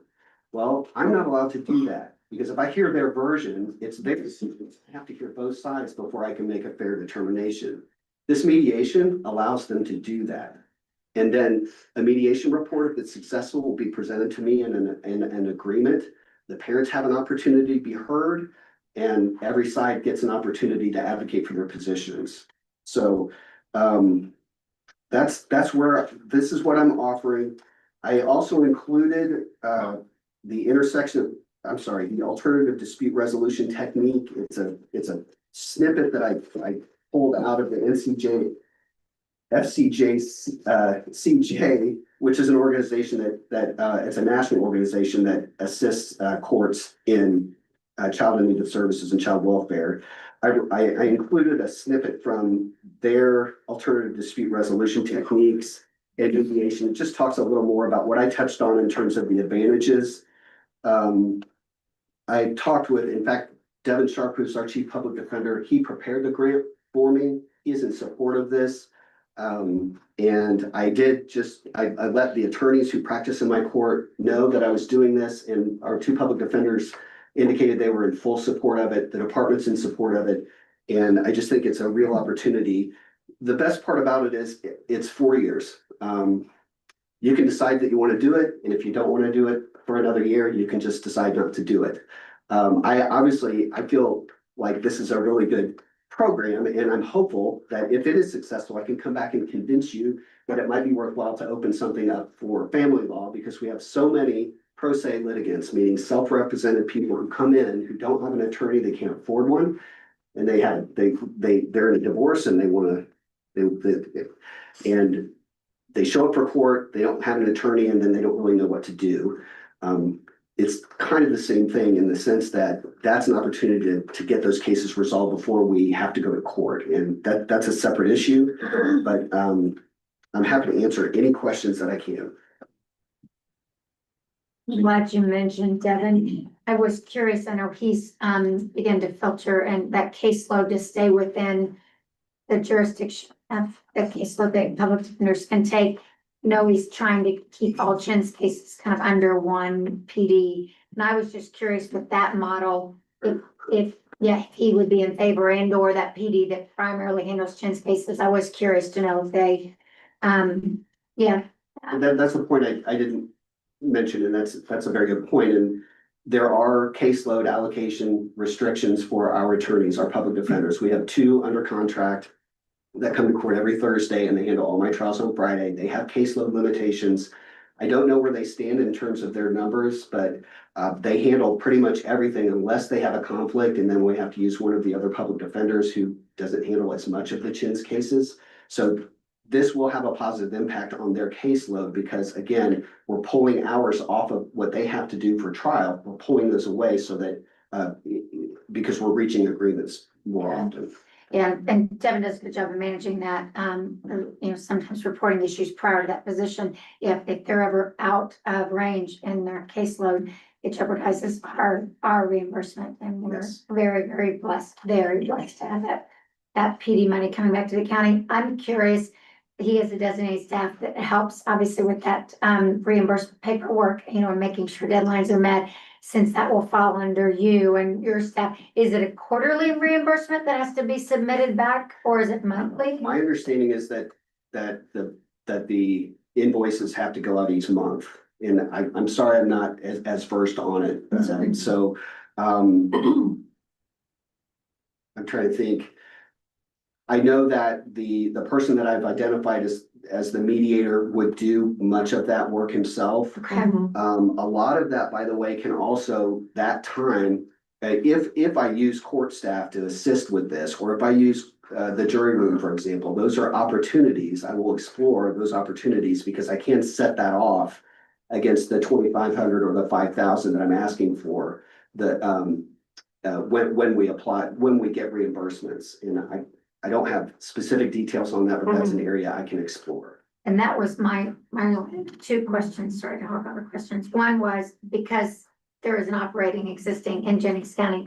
Well, I'm not allowed to do that because if I hear their version, it's their decision. I have to hear both sides before I can make a fair determination. This mediation allows them to do that. And then a mediation report, if it's successful, will be presented to me in an agreement. The parents have an opportunity to be heard, and every side gets an opportunity to advocate for their positions. So that's where this is what I'm offering. I also included the alternative dispute resolution technique. It's a snippet that I pulled out of the CJ, which is an organization that it's a national organization that assists courts in child in need of services and child welfare. I included a snippet from their alternative dispute resolution techniques and mediation. It just talks a little more about what I touched on in terms of the advantages. I talked with, in fact, Devin Sharp, who's our chief public defender. He prepared the grant for me. He's in support of this. And I let the attorneys who practice in my court know that I was doing this, and our two public defenders indicated they were in full support of it. The department's in support of it. And I just think it's a real opportunity. The best part about it is it's 4 years. You can decide that you want to do it. And if you don't want to do it for another year, you can just decide not to do it. I feel like this is a really good program, and I'm hopeful that if it is successful, I can come back and convince you that it might be worthwhile to open something up for family law, because we have so many pro se litigants, meaning self-represented people who come in who don't have an attorney, they can't afford one. And they're in a divorce and they wanna, and they show up for court, they don't have an attorney, and then they don't really know what to do. It's kind of the same thing in the sense that that's an opportunity to get those cases resolved before we have to go to court, and that's a separate issue. But, I'm happy to answer any questions that I can. I'm glad you mentioned Devin. I was curious, I know he's began to filter and that caseload to stay within the jurisdiction of the caseload that public defenders can take. No, he's trying to keep all Chin's cases kind of under one PD. And I was just curious with that model, if he would be in favor and or that PD that primarily handles Chin's cases. I was curious to know if they, That's the point I didn't mention, and that's a very good point. And there are caseload allocation restrictions for our attorneys, our public defenders. We have 2 under contract that come to court every Thursday, and they handle all my trials on Friday. They have caseload limitations. I don't know where they stand in terms of their numbers, but they handle pretty much everything unless they have a conflict, and then we have to use one of the other public defenders who doesn't handle as much of the Chin's cases. So this will have a positive impact on their caseload because, again, we're pulling hours off of what they have to do for trial. We're pulling those away so that because we're reaching agreements more often. Yeah, and Devin does a good job of managing that, sometimes reporting issues prior to that position. If they're ever out of range in their caseload, it jeopardizes our reimbursement, and we're Yes. very, very blessed to have that PD money coming back to the county. I'm curious, he has a designated staff that helps obviously with that reimbursement paperwork, and making sure deadlines are met. Since that will fall under you and your staff, is it a quarterly reimbursement that has to be submitted back, or is it monthly? My understanding is that the invoices have to go out each month. And I'm sorry, I'm not as versed on it. So, I'm trying to think. I know that the person that I've identified as the mediator would do much of that work himself. Okay. A lot of that, by the way, can also, that time, if I use court staff to assist with this, or if I use the jury room, for example, those are opportunities. I will explore those opportunities because I can't set that off against the 2,500 or the 5,000 that I'm asking for. When we get reimbursements, and I don't have specific details on that, but that's an area I can explore. And that was my 2 questions, sorry to hog on the questions. One was because there is an operating existing in Jennings County.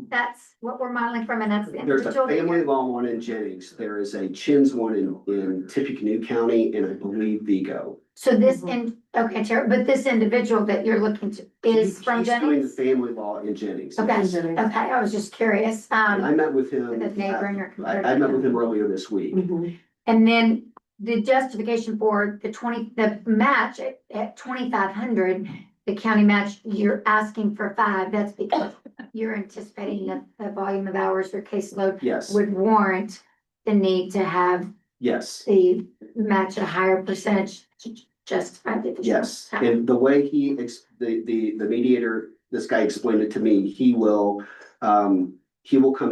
That's what we're modeling from, and that's the There's a individual. family law one in Jennings. There is a Chin's one in Tippecanoe County, and I believe Vigo. So okay, Tara, but this individual that you're looking to is from He's doing the Jennings? family law in Jennings. Okay, Yes. okay, I was just curious. And I met with him. With his neighboring or I met with him earlier this week. And then the justification for the match at 2,500, the county match, you're asking for 5, that's because you're anticipating that the volume of hours or caseload Yes, would warrant the need to have yes, the match a higher percentage to justify the additional yes. time. And the way the mediator, this guy explained it to me, he will come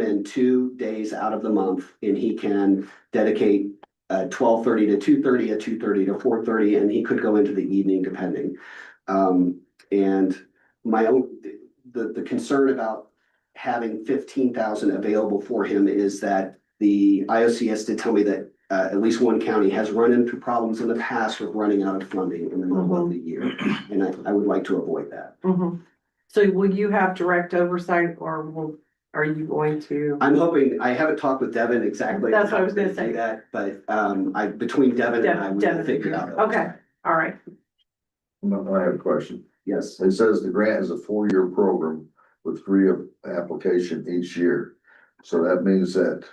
in 2 days out of the month and he can dedicate 12:30 to 2:30, 2:30 to 4:30, and he could go into the evening depending. And the concern about having 15,000 available for him is that the IOCS did tell me that at least one county has run into problems in the past with running out of funding in the middle of the year. And I would like to avoid that. So will you have direct oversight, or are you going to? I'm hoping, I haven't talked with Devin exactly. That's what I was how gonna say. do that, but between Devin and I, we will Devin. figure it out. Okay, all right. I have a question. Yes, It says the grant is a 4-year program with 3 application each year. So that means that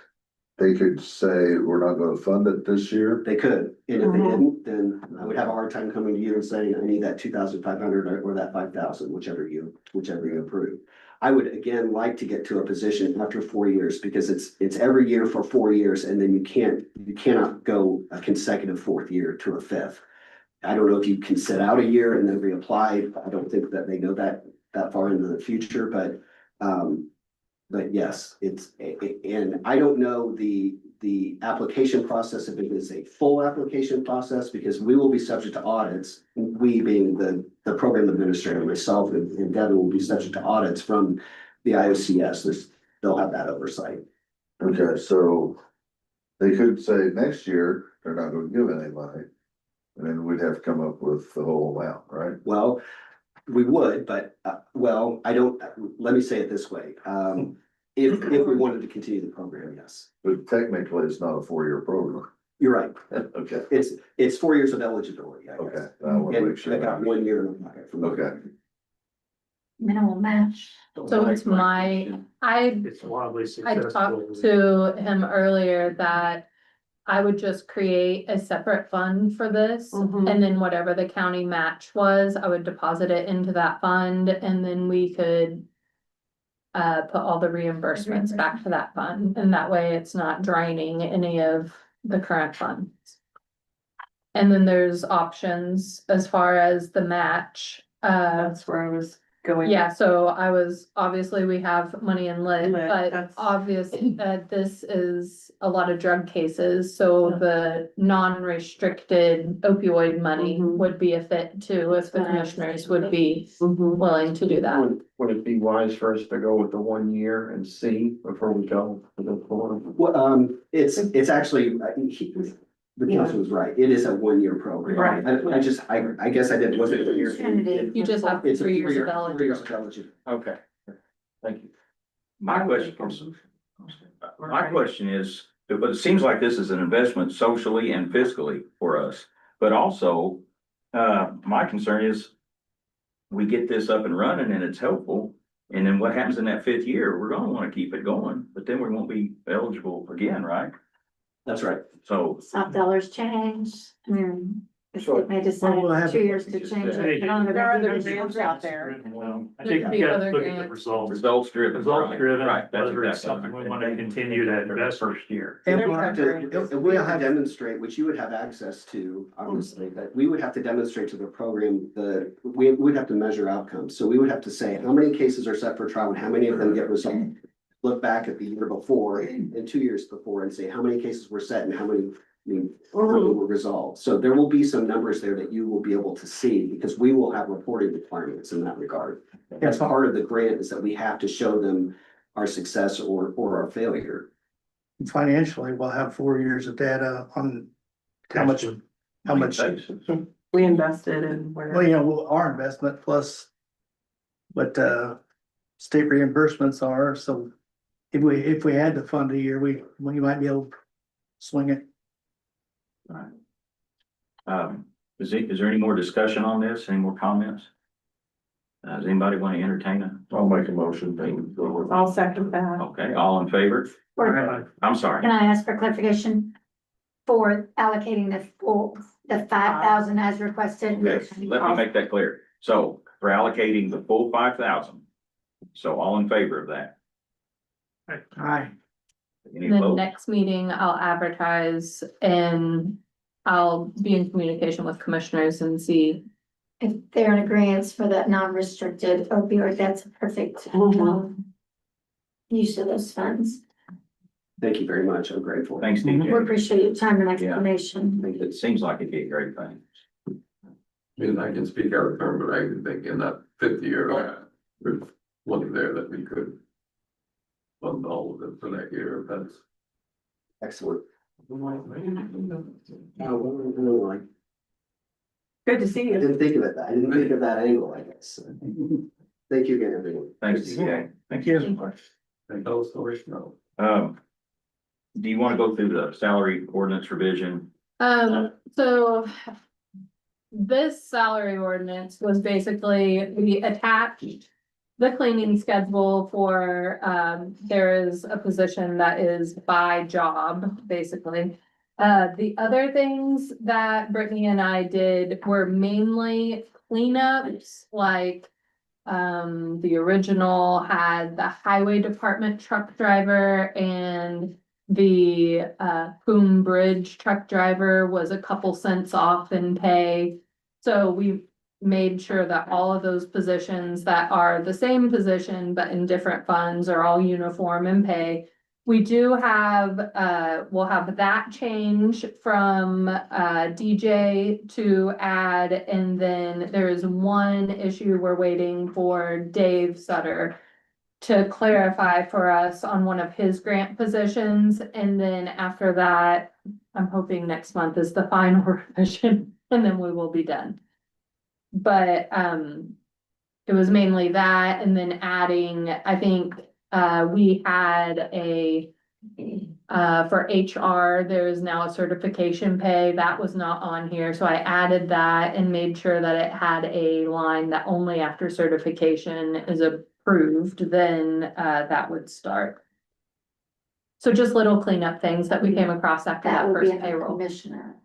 they could say, we're not gonna fund it this year. they could. And if they didn't, then I would have a hard time coming to you and saying, I need that 2,500 or that 5,000, whichever you approve. I would again like to get to a position after 4 years because it's every year for 4 years, and then you cannot go a consecutive 4th year to a 5th. I don't know if you can sit out a year and then reapply. I don't think that they know that far into the future, but but yes, it's, and I don't know the application process, if it is a full application process, because we will be subject to audits. We being the program administrator, myself and Devin will be subject to audits from the IOCS. They'll have that oversight. Okay, so they could say next year, they're not gonna give any money. And then we'd have to come up with the whole amount, right? Well, we would, but, well, I don't, let me say it this way. If we wanted to continue the program, yes, But technically, it's not a four-year program. you're right. Okay, It's 4 years of eligibility, I okay, guess. I wanna And make sure. I got 1 year in the pocket from. Okay. Minimal match. So it's I It's wildly I successful. talked to him earlier that I would just create a separate fund for this. Mhm. And then whatever the county match was, I would deposit it into that fund and then we could put all the reimbursements back to that fund. And that way it's not draining any of the current funds. And then there's options as far as the match. That's where I was going. Yeah, so obviously we have money in lit, Lit, but that's- obviously, this is a lot of drug cases, so the non-restricted opioid money Mhm. would be a fit too, if the commissioners would be Mhm. willing to do that. Would it be wise for us to go with the 1 year and see before we go to the floor? Well, it's actually, the council was right. It is a 1 year program. Right. I guess I didn't, wasn't clear. Opportunity. You just have It's a 3 years of 3 years eligibility. of eligibility. Okay, thank you. My question is, but it seems like this is an investment socially and fiscally for us, but also, my concern is we get this up and running and it's helpful, and then what happens in that 5th year? We're gonna wanna keep it going, but then we won't be eligible again, right? That's right. So, Soft dollars change. I mean, the Sure. state may decide Well, we'll in have 2 to- years to change Hey, it. But on the there are other regular grants basis- out there. Well, I There think could you be gotta other look at the grants. results. results driven. Results driven, Right, that's whether it's exactly something we right. wanna continue to invest. First year. And There's we'll have other to, grants. And we have to demonstrate, which you would have access to, obviously, but we would have to demonstrate to the program, we would have to measure outcomes. So we would have to say, how many cases are set for trial and how many of them get resolved? Look back at the year before and 2 years before and say, how many cases were set and how many were resolved. So there will be some numbers there that you will be able to see because we will have reporting requirements in that regard. That's part of the grant is that we have to show them our success or our failure. financially, we'll have 4 years of data on how much, We invested in where. well, our investment plus what, state reimbursements are, so if we had to fund a year, we might be able to swing it. Is there any more discussion on this? Any more comments? Does anybody want to entertain it? I'll make a motion. I'll second that. Okay, all in favor? For- I'm sorry. Can I ask for clarification? For allocating the 5,000 as requested? Okay, let me make that clear. So for allocating the full 5,000. So all in favor of that? Aye. Any The opposed? next meeting, I'll advertise and I'll be in communication with commissioners and see. If they're in agreement for that non-restricted opioid, that's a perfect use of those funds. Thank you very much. I'm grateful. Thanks, We DJ. appreciate your time and explanation. It seems like it'd be a great thing. And I can speak out of turn, but I think in that 5th year, there's one there that we could fund all of it for that year, if that's. Excellent. Good to see I you. didn't think of it. I didn't think of that angle, I guess. Thank you again, everyone. Thanks, DJ. Thank you so much. And those stories, no. Do you want to go through the salary ordinance revision? So this salary ordinance was basically, we attached the cleaning schedule for, there is a position that is by job, basically. The other things that Brittany and I did were mainly cleanups, like the original had the highway department truck driver and the Coombe Bridge truck driver was a couple cents off in pay. So we made sure that all of those positions that are the same position but in different funds are all uniform in pay. We do have, we'll have that change from, DJ to add, and then there's one issue we're waiting for Dave Sutter to clarify for us on one of his grant positions, and then after that, I'm hoping next month is the final revision, and then we will be done. But, it was mainly that, and then adding, I think, we had for HR, there is now a certification pay, that was not on here, so I added that and made sure that it had a line that only after certification is approved, then, that would start. So just little cleanup things that we came across after That that will be first a payroll. commissioner.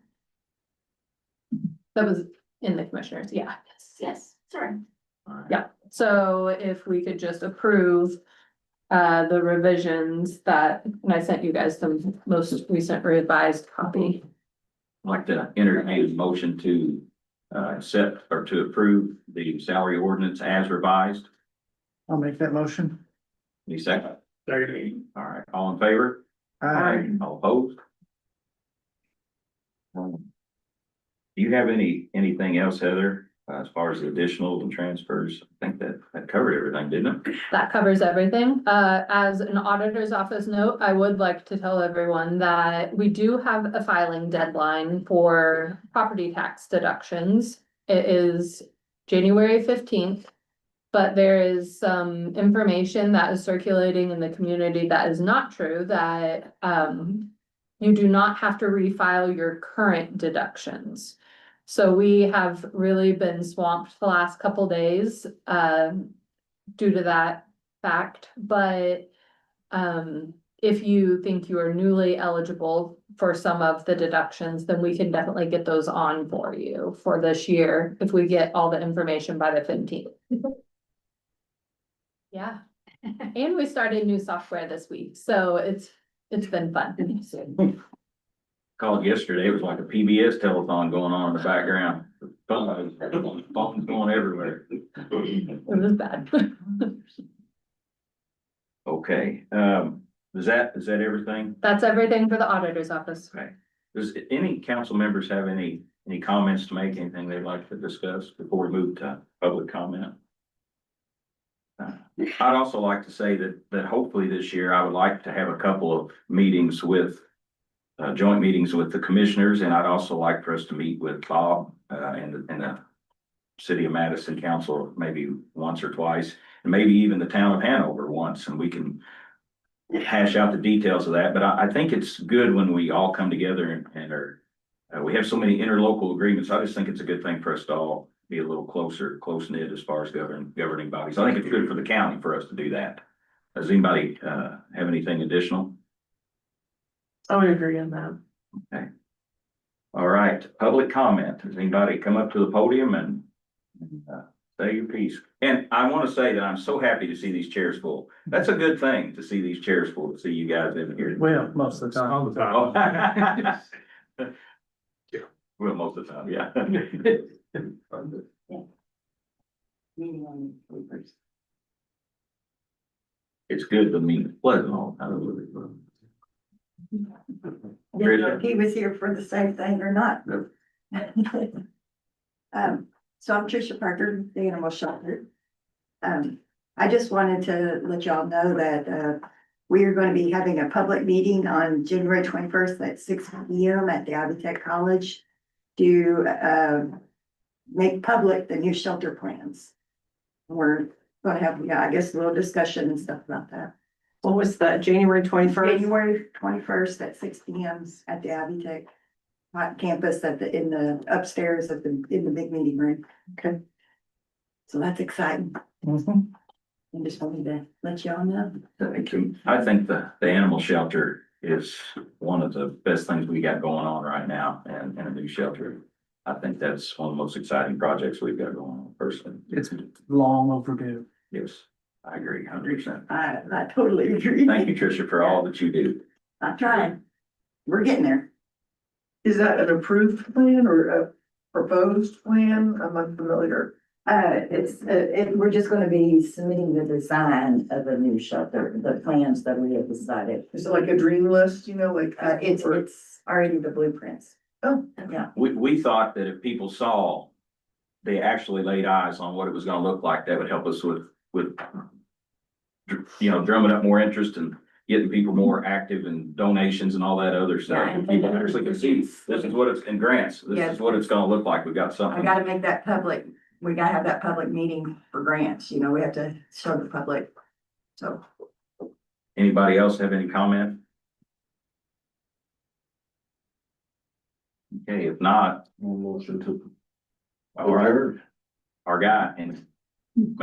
That was in the commissioners, yeah. Yes, sorry. Yeah, so if we could just approve the revisions that, and I sent you guys the most recent revised copy. I'd like to entertain a motion to accept or to approve the salary ordinance as revised. I'll make that motion. Any second? Second. All right, all in favor? All opposed? Do you have anything else, Heather, as far as additional and transfers? I think that covered everything, didn't it? That covers everything. As an auditor's office note, I would like to tell everyone that we do have a filing deadline for property tax deductions. It is January 15th. But there is some information that is circulating in the community that is not true, that you do not have to refile your current deductions. So we have really been swamped the last couple days due to that fact, but if you think you are newly eligible for some of the deductions, then we can definitely get those on for you for this year if we get all the information by the 15th. Yeah, and we started new software this week, so it's been fun. Called yesterday, it was like a PBS telethon going on in the background. Phones going everywhere. It was bad. Okay, is that everything? That's everything for the auditor's office. Okay. Does any council members have any comments to make, anything they'd like to discuss before we move to public comment? I'd also like to say that hopefully this year I would like to have a couple of meetings with joint meetings with the commissioners, and I'd also like for us to meet with Bob and the City of Madison Council maybe once or twice, and maybe even the town of Hanover once, and we can hash out the details of that. But I think it's good when we all come together and are we have so many interlocal agreements. I just think it's a good thing for us to all be a little close knit as far as governing bodies. I think it's good for the county for us to do that. Does anybody have anything additional? I would agree on that. Okay. All right, public comment. Does anybody come up to the podium and say your piece? And I want to say that I'm so happy to see these chairs full. That's a good thing to see these chairs full, to see you guys in here. Well, most of the time. All the time. Oh. Well, most of the time, yeah. It's good to meet pleasant all the time. Didn't know if he was here for the same thing or not. So I'm Tricia Parker, the animal shelter. I just wanted to let y'all know that, we are going to be having a public meeting on January 21st at 6 p.m. at the Ivy Tech College to, make public the new shelter plans. We're gonna have, I guess, a little discussion and stuff about that. What was that, January 21st? January 21st at 6 p.m. at the Ivy Tech campus in the upstairs in the big meeting room. Okay. So that's exciting. Mhm. I just wanted to let y'all know. I think the animal shelter is one of the best things we got going on right now, and a new shelter. I think that's one of the most exciting projects we've got going on personally. It's long overdue. Yes, I agree 100%. I totally agree. Thank you, Tricia, for all that you do. I'm trying. We're getting there. Is that an approved plan or proposed plan? I'm unfamiliar. We're just gonna be submitting the design of a new shelter, the plans that we have decided. Is it like a dream list, you know, like? It's already the blueprints. Oh, Yeah, We thought that if people saw, they actually laid eyes on what it was gonna look like, that would help us with, you know, drumming up more interest and getting people more active and donations and all that other stuff. Yeah, If people actually can see, this is what it's, in grants, this Yes. is what it's gonna look like. We got I something. gotta make that public, we gotta have that public meeting for grants, you know, we have to show the public. So, Anybody else have any comment? Okay, if not, Motion to. all right, our guy, and make